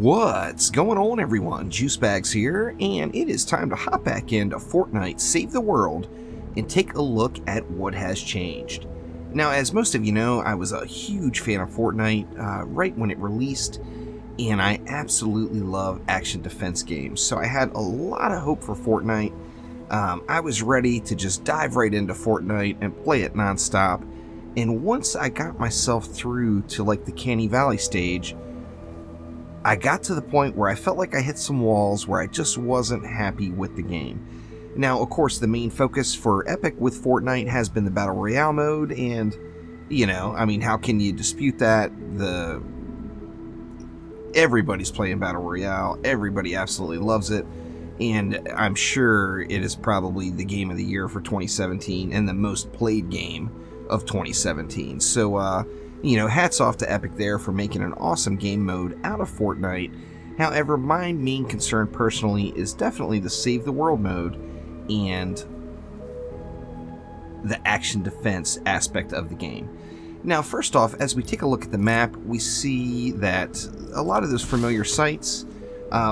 What's going on, everyone? Juicebags here, and it is time to hop back into Fortnite Save the World and take a look at what has changed. Now, as most of you know, I was a huge fan of Fortnite right when it released, and I absolutely love action defense games, so I had a lot of hope for Fortnite. I was ready to just dive right into Fortnite and play it non-stop, and once I got myself through to like the Canny Valley stage, I got to the point where I felt like I hit some walls where I just wasn't happy with the game. Now, of course, the main focus for Epic with Fortnite has been the Battle Royale mode, and, you know, I mean, how can you dispute that? Everybody's playing Battle Royale, everybody absolutely loves it, and I'm sure it is probably the game of the year for 2017 and the most played game of 2017. So, you know, hats off to Epic there for making an awesome game mode out of Fortnite. However, my main concern personally is definitely the Save the World mode and the action defense aspect of the game. Now, first off, as we take a look at the map, we see that a lot of those familiar sights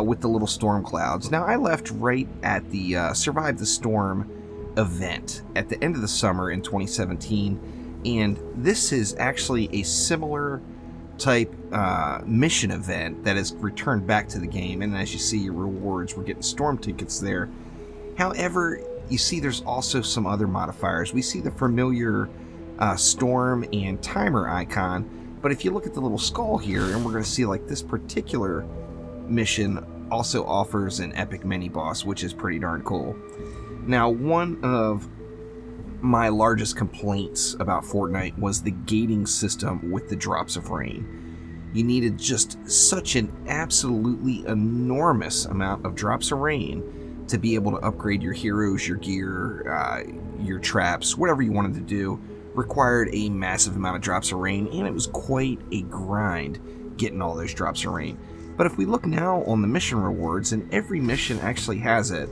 with the little storm clouds. Now, I left right at the Survive the Storm event at the end of the summer in 2017. And this is actually a similar type mission event that has returned back to the game. And as you see, your rewards, we're getting storm tickets there. However, you see there's also some other modifiers. We see the familiar storm and timer icon. But if you look at the little skull here, and we're going to see like this particular mission also offers an epic mini-boss, which is pretty darn cool. Now, one of my largest complaints about Fortnite was the gating system with the drops of rain. You needed just such an absolutely enormous amount of drops of rain to be able to upgrade your heroes, your gear, your traps, whatever you wanted to do. Required a massive amount of drops of rain, and it was quite a grind getting all those drops of rain. But if we look now on the mission rewards, and every mission actually has it,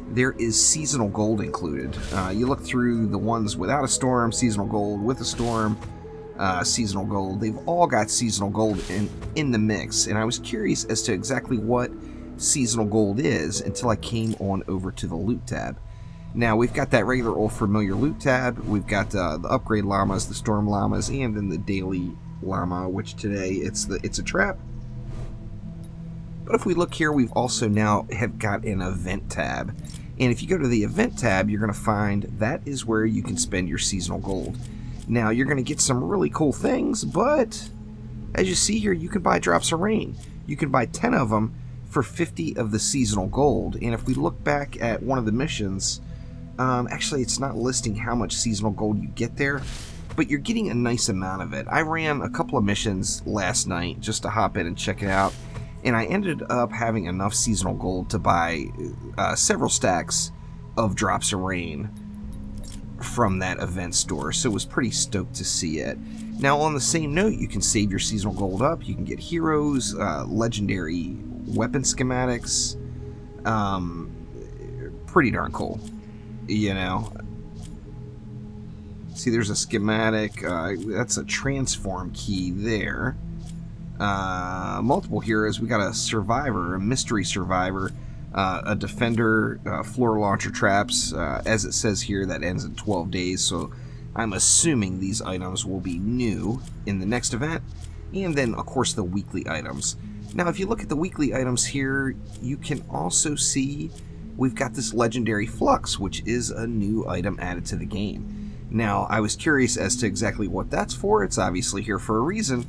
there is seasonal gold included. You look through the ones without a storm, seasonal gold, with a storm, seasonal gold. They've all got seasonal gold in the mix, and I was curious as to exactly what seasonal gold is until I came on over to the loot tab. Now, we've got that regular old familiar loot tab. We've got the upgrade llamas, the storm llamas, and then the daily llama, which today it's a trap. But if we look here, we've also now have got an event tab. And if you go to the event tab, you're going to find that is where you can spend your seasonal gold. Now, you're going to get some really cool things, but as you see here, you can buy drops of rain. You can buy 10 of them for 50 of the seasonal gold. And if we look back at one of the missions, actually it's not listing how much seasonal gold you get there, but you're getting a nice amount of it. I ran a couple of missions last night just to hop in and check it out. And I ended up having enough seasonal gold to buy several stacks of drops of rain from that event store. So it was pretty stoked to see it. Now, on the same note, you can save your seasonal gold up. You can get heroes, legendary weapon schematics. Pretty darn cool, you know. See, there's a schematic. That's a transform key there. Multiple heroes. We got a survivor, a mystery survivor, a defender, floor launcher traps, as it says here, that ends in 12 days, so I'm assuming these items will be new in the next event, and then of course the weekly items. Now, if you look at the weekly items here, you can also see we've got this legendary flux, which is a new item added to the game. Now, I was curious as to exactly what that's for. It's obviously here for a reason.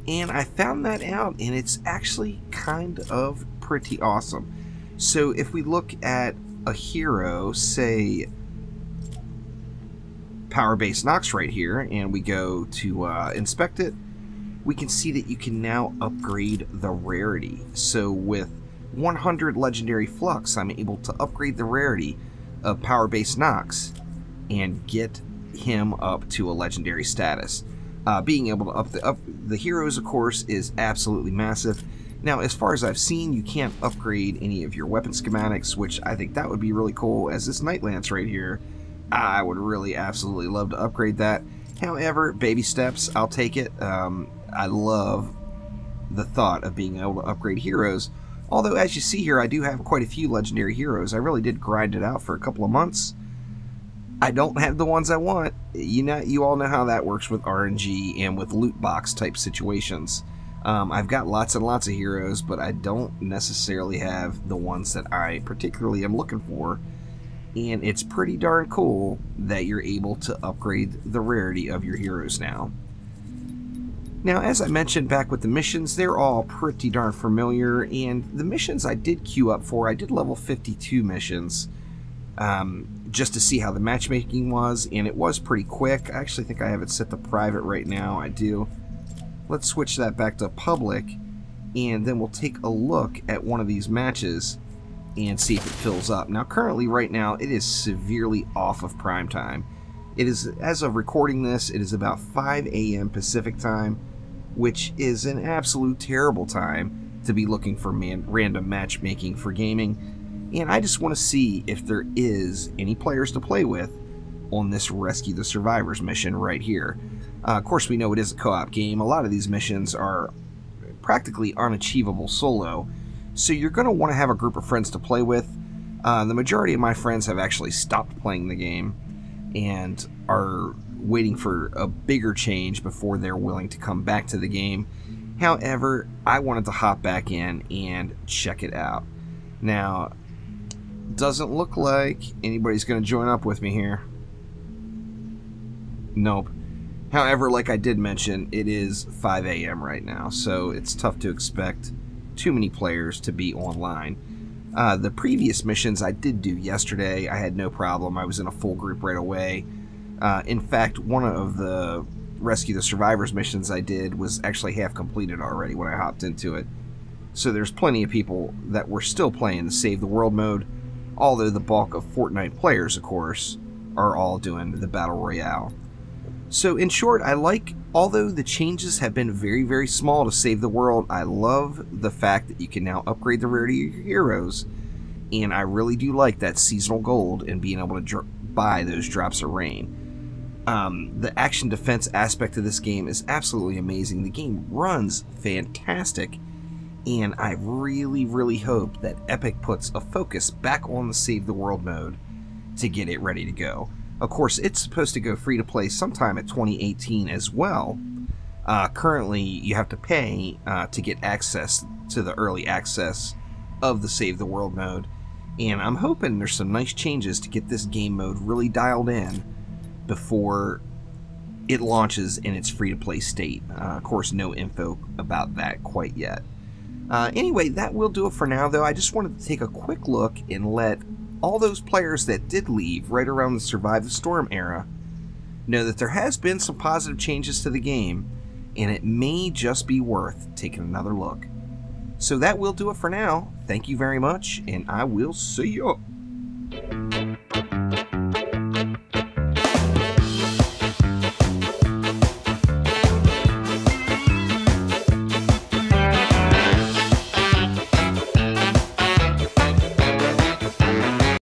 And I found that out, and it's actually kind of pretty awesome. So if we look at a hero, say Power Base Nox right here, and we go to inspect it, we can see that you can now upgrade the rarity. So with 100 legendary flux, I'm able to upgrade the rarity of Power Base Nox and get him up to a legendary status. Being able to up the heroes, of course, is absolutely massive. Now, as far as I've seen, you can't upgrade any of your weapon schematics, which I think that would be really cool. As this Night Lance right here, I would really absolutely love to upgrade that. However, baby steps, I'll take it. I love the thought of being able to upgrade heroes. Although, as you see here, I do have quite a few legendary heroes. I really did grind it out for a couple of months. I don't have the ones I want. You all know how that works with RNG and with loot box type situations. I've got lots and lots of heroes, but I don't necessarily have the ones that I particularly am looking for. And it's pretty darn cool that you're able to upgrade the rarity of your heroes now. Now, as I mentioned back with the missions, they're all pretty darn familiar, and the missions I did queue up for, I did level 52 missions, just to see how the matchmaking was, and it was pretty quick. I actually think I have it set to private right now. I do. Let's switch that back to public, and then we'll take a look at one of these matches and see if it fills up. Now, currently, right now, it is severely off of prime time. It is, as of recording this, it is about 5 a.m. Pacific time, which is an absolute terrible time to be looking for random matchmaking for gaming. And I just want to see if there is any players to play with on this Rescue the Survivors mission right here. Of course, we know it is a co-op game. A lot of these missions are practically unachievable solo, so you're going to want to have a group of friends to play with. The majority of my friends have actually stopped playing the game and are waiting for a bigger change before they're willing to come back to the game. However, I wanted to hop back in and check it out. Now, doesn't look like anybody's going to join up with me here. Nope. However, like I did mention, it is 5 a.m. right now, so it's tough to expect too many players to be online. The previous missions I did do yesterday, I had no problem. I was in a full group right away. In fact, one of the Rescue the Survivors missions I did was actually half completed already when I hopped into it. So there's plenty of people that were still playing the Save the World mode, although the bulk of Fortnite players, of course, are all doing the Battle Royale. So in short, although the changes have been very, very small to Save the World, I love the fact that you can now upgrade the rarity of your heroes, and I really do like that seasonal gold and being able to buy those drops of rain. The action defense aspect of this game is absolutely amazing. The game runs fantastic, and I really, really hope that Epic puts a focus back on the Save the World mode to get it ready to go. Of course, it's supposed to go free to play sometime at 2018 as well. Currently, you have to pay to get access to the early access of the Save the World mode, and I'm hoping there's some nice changes to get this game mode really dialed in before it launches in its free-to-play state. Of course, no info about that quite yet. Anyway, that will do it for now, though. I just wanted to take a quick look and let all those players that did leave right around the Survive the Storm era know that there has been some positive changes to the game, and it may just be worth taking another look. So that will do it for now. Thank you very much, and I will see you.